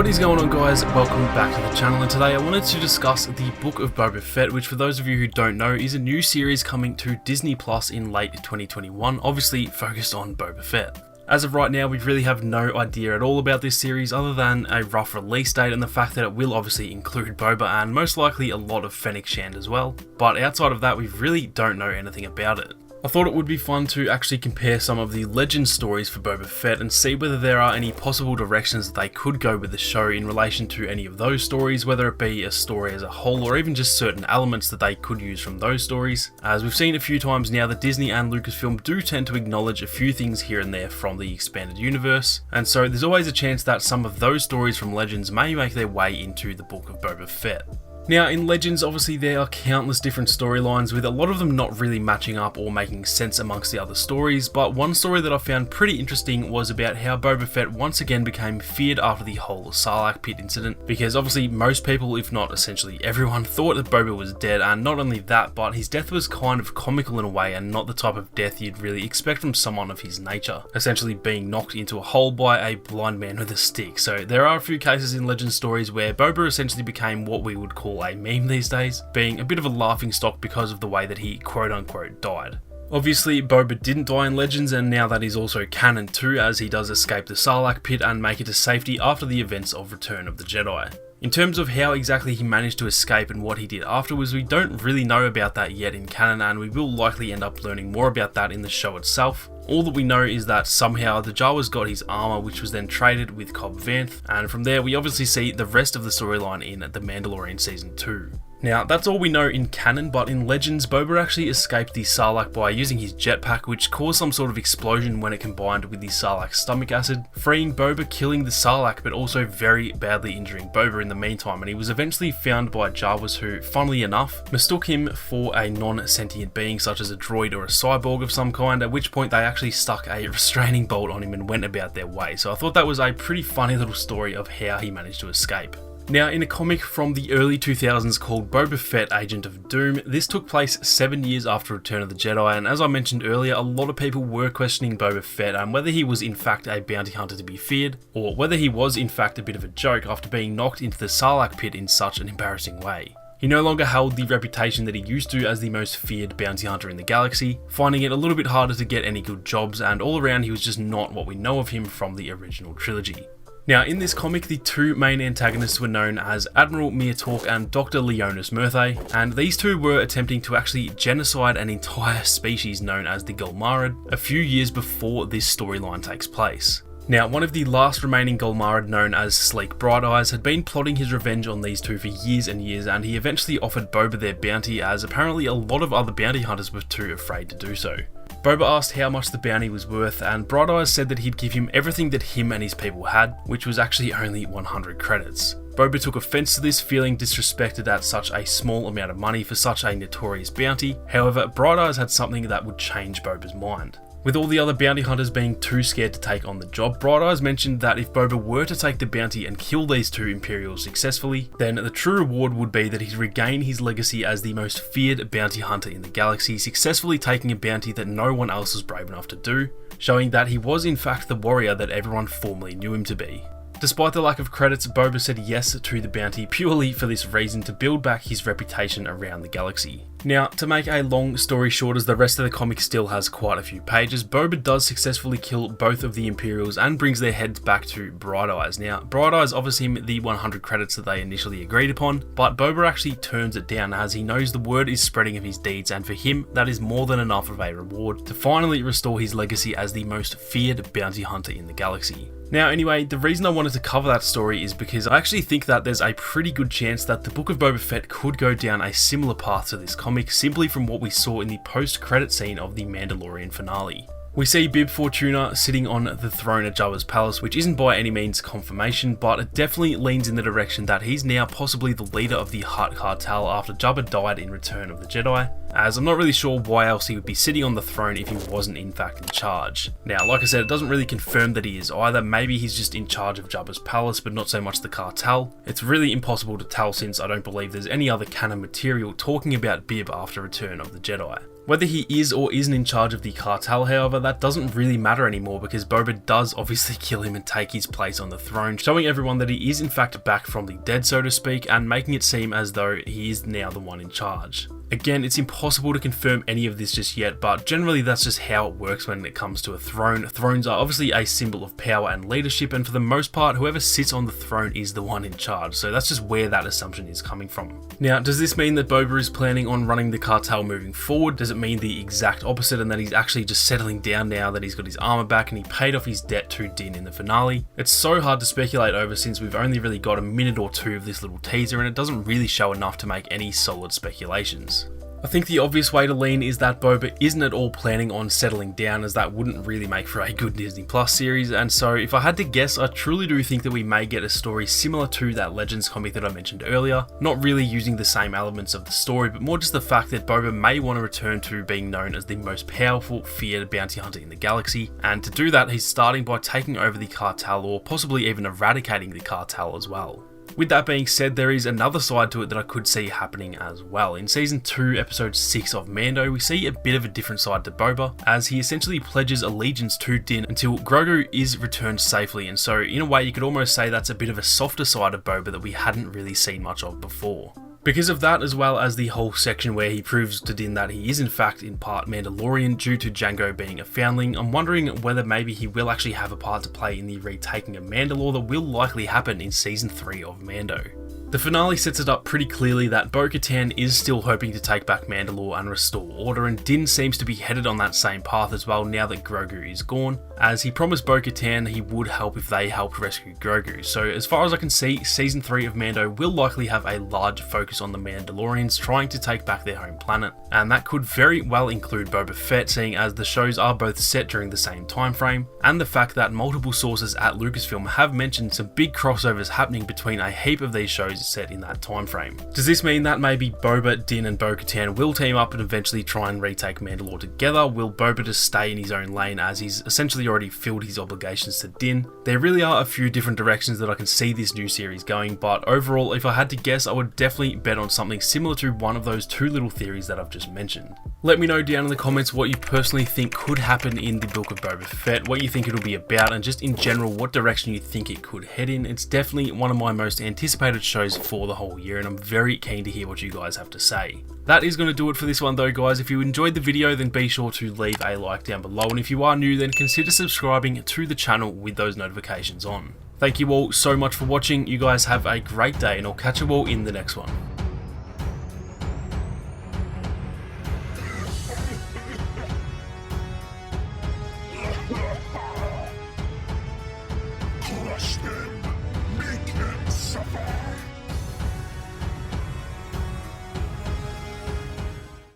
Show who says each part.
Speaker 1: What is going on, guys? Welcome back to the channel, and today I wanted to discuss the Book of Boba Fett, which for those of you who don't know is a new series coming to Disney Plus in late 2021, obviously focused on Boba Fett. As of right now, we really have no idea at all about this series other than a rough release date and the fact that it will obviously include Boba and most likely a lot of Fennec Shand as well, but outside of that we really don't know anything about it. I thought it would be fun to actually compare some of the legend stories for Boba Fett and see whether there are any possible directions that they could go with the show in relation to any of those stories, whether it be a story as a whole or even just certain elements that they could use from those stories. As we've seen a few times now that Disney and Lucasfilm do tend to acknowledge a few things here and there from the expanded universe, and so there's always a chance that some of those stories from Legends may make their way into the Book of Boba Fett. Now, in Legends, obviously there are countless different storylines, with a lot of them not really matching up or making sense amongst the other stories, but one story that I found pretty interesting was about how Boba Fett once again became feared after the whole Sarlacc pit incident, because obviously most people, if not essentially everyone, thought that Boba was dead, and not only that, but his death was kind of comical in a way and not the type of death you'd really expect from someone of his nature, essentially being knocked into a hole by a blind man with a stick. So there are a few cases in Legend stories where Boba essentially became what we would call a meme these days, being a bit of a laughing stock because of the way that he quote unquote died. Obviously, Boba didn't die in Legends, and now that is also canon too, as he does escape the Sarlacc pit and make it to safety after the events of Return of the Jedi. In terms of how exactly he managed to escape and what he did afterwards, we don't really know about that yet in canon, and we will likely end up learning more about that in the show itself. All that we know is that somehow the Jawas got his armor, which was then traded with Cobb Vanth, and from there we obviously see the rest of the storyline in The Mandalorian Season 2. Now, that's all we know in canon, but in Legends, Boba actually escaped the Sarlacc by using his jetpack, which caused some sort of explosion when it combined with the Sarlacc's stomach acid, freeing Boba, killing the Sarlacc, but also very badly injuring Boba in the meantime, and he was eventually found by Jawas who, funnily enough, mistook him for a non-sentient being such as a droid or a cyborg of some kind, at which point they actually stuck a restraining bolt on him and went about their way. So I thought that was a pretty funny little story of how he managed to escape. Now, in a comic from the early 2000s called Boba Fett, Agent of Doom, this took place 7 years after Return of the Jedi, and as I mentioned earlier, a lot of people were questioning Boba Fett and whether he was in fact a bounty hunter to be feared, or whether he was in fact a bit of a joke after being knocked into the Sarlacc pit in such an embarrassing way. He no longer held the reputation that he used to as the most feared bounty hunter in the galaxy, finding it a little bit harder to get any good jobs, and all around he was just not what we know of him from the original trilogy. Now, in this comic, the two main antagonists were known as Admiral Mia-Tork and Dr. Leonis Murthay, and these two were attempting to actually genocide an entire species known as the Golmarid a few years before this storyline takes place. Now, one of the last remaining Golmarid, known as Sleek Bright Eyes, had been plotting his revenge on these two for years and years, and he eventually offered Boba their bounty, as apparently a lot of other bounty hunters were too afraid to do so. Boba asked how much the bounty was worth, and Bright Eyes said that he'd give him everything that him and his people had, which was actually only 100 credits. Boba took offense to this, feeling disrespected at such a small amount of money for such a notorious bounty. However, Bright Eyes had something that would change Boba's mind. With all the other bounty hunters being too scared to take on the job, Bright Eyes mentioned that if Boba were to take the bounty and kill these two Imperials successfully, then the true reward would be that he'd regain his legacy as the most feared bounty hunter in the galaxy, successfully taking a bounty that no one else was brave enough to do, showing that he was in fact the warrior that everyone formerly knew him to be. Despite the lack of credits, Boba said yes to the bounty purely for this reason, to build back his reputation around the galaxy. Now, to make a long story short, as the rest of the comic still has quite a few pages, Boba does successfully kill both of the Imperials and brings their heads back to Bright Eyes. Now, Bright Eyes offers him the 100 credits that they initially agreed upon, but Boba actually turns it down as he knows the word is spreading of his deeds, and for him, that is more than enough of a reward to finally restore his legacy as the most feared bounty hunter in the galaxy. Now, anyway, the reason I wanted to cover that story is because I actually think that there's a pretty good chance that the Book of Boba Fett could go down a similar path to this comic, simply from what we saw in the post-credit scene of the Mandalorian finale. We see Bib Fortuna sitting on the throne at Jabba's palace, which isn't by any means confirmation, but it definitely leans in the direction that he's now possibly the leader of the Hutt cartel after Jabba died in Return of the Jedi, as I'm not really sure why else he would be sitting on the throne if he wasn't in fact in charge. Now, like I said, it doesn't really confirm that he is either. Maybe he's just in charge of Jabba's palace, but not so much the cartel. It's really impossible to tell, since I don't believe there's any other canon material talking about Bib after Return of the Jedi. Whether he is or isn't in charge of the cartel, however, that doesn't really matter anymore because Boba does obviously kill him and take his place on the throne, showing everyone that he is in fact back from the dead, so to speak, and making it seem as though he is now the one in charge. Again, it's impossible to confirm any of this just yet, but generally that's just how it works when it comes to a throne. Thrones are obviously a symbol of power and leadership, and for the most part, whoever sits on the throne is the one in charge, so that's just where that assumption is coming from. Now, does this mean that Boba is planning on running the cartel moving forward? Does it mean the exact opposite and that he's actually just settling down now that he's got his armor back and he paid off his debt to Din in the finale? It's so hard to speculate over since we've only really got a minute or two of this little teaser and it doesn't really show enough to make any solid speculations. I think the obvious way to lean is that Boba isn't at all planning on settling down, as that wouldn't really make for a good Disney Plus series, and so if I had to guess, I truly do think that we may get a story similar to that Legends comic that I mentioned earlier, not really using the same elements of the story, but more just the fact that Boba may want to return to being known as the most powerful, feared bounty hunter in the galaxy, and to do that he's starting by taking over the cartel or possibly even eradicating the cartel as well. With that being said, there is another side to it that I could see happening as well. In Season 2, Episode 6 of Mando, we see a bit of a different side to Boba, as he essentially pledges allegiance to Din until Grogu is returned safely, and so in a way you could almost say that's a bit of a softer side of Boba that we hadn't really seen much of before. Because of that, as well as the whole section where he proves to Din that he is in fact in part Mandalorian due to Jango being a foundling, I'm wondering whether maybe he will actually have a part to play in the retaking of Mandalore that will likely happen in Season 3 of Mando. The finale sets it up pretty clearly that Bo-Katan is still hoping to take back Mandalore and restore order, and Din seems to be headed on that same path as well now that Grogu is gone, as he promised Bo-Katan he would help if they helped rescue Grogu. So as far as I can see, Season 3 of Mando will likely have a large focus on the Mandalorians trying to take back their home planet, and that could very well include Boba Fett, seeing as the shows are both set during the same time frame, and the fact that multiple sources at Lucasfilm have mentioned some big crossovers happening between a heap of these shows set in that time frame. Does this mean that maybe Boba, Din and Bo-Katan will team up and eventually try and retake Mandalore together? Will Boba just stay in his own lane as he's essentially already filled his obligations to Din? There really are a few different directions that I can see this new series going, but overall if I had to guess I would definitely bet on something similar to one of those two little theories that I've just mentioned. Let me know down in the comments what you personally think could happen in the Book of Boba Fett, what you think it'll be about, and just in general what direction you think it could head in. It's definitely one of my most anticipated shows for the whole year and I'm very keen to hear what you guys have to say. That is going to do it for this one though guys. If you enjoyed the video then be sure to leave a like down below, and if you are new then consider subscribing to the channel with those notifications on. Thank you all so much for watching, you guys have a great day and I'll catch you all in the next one.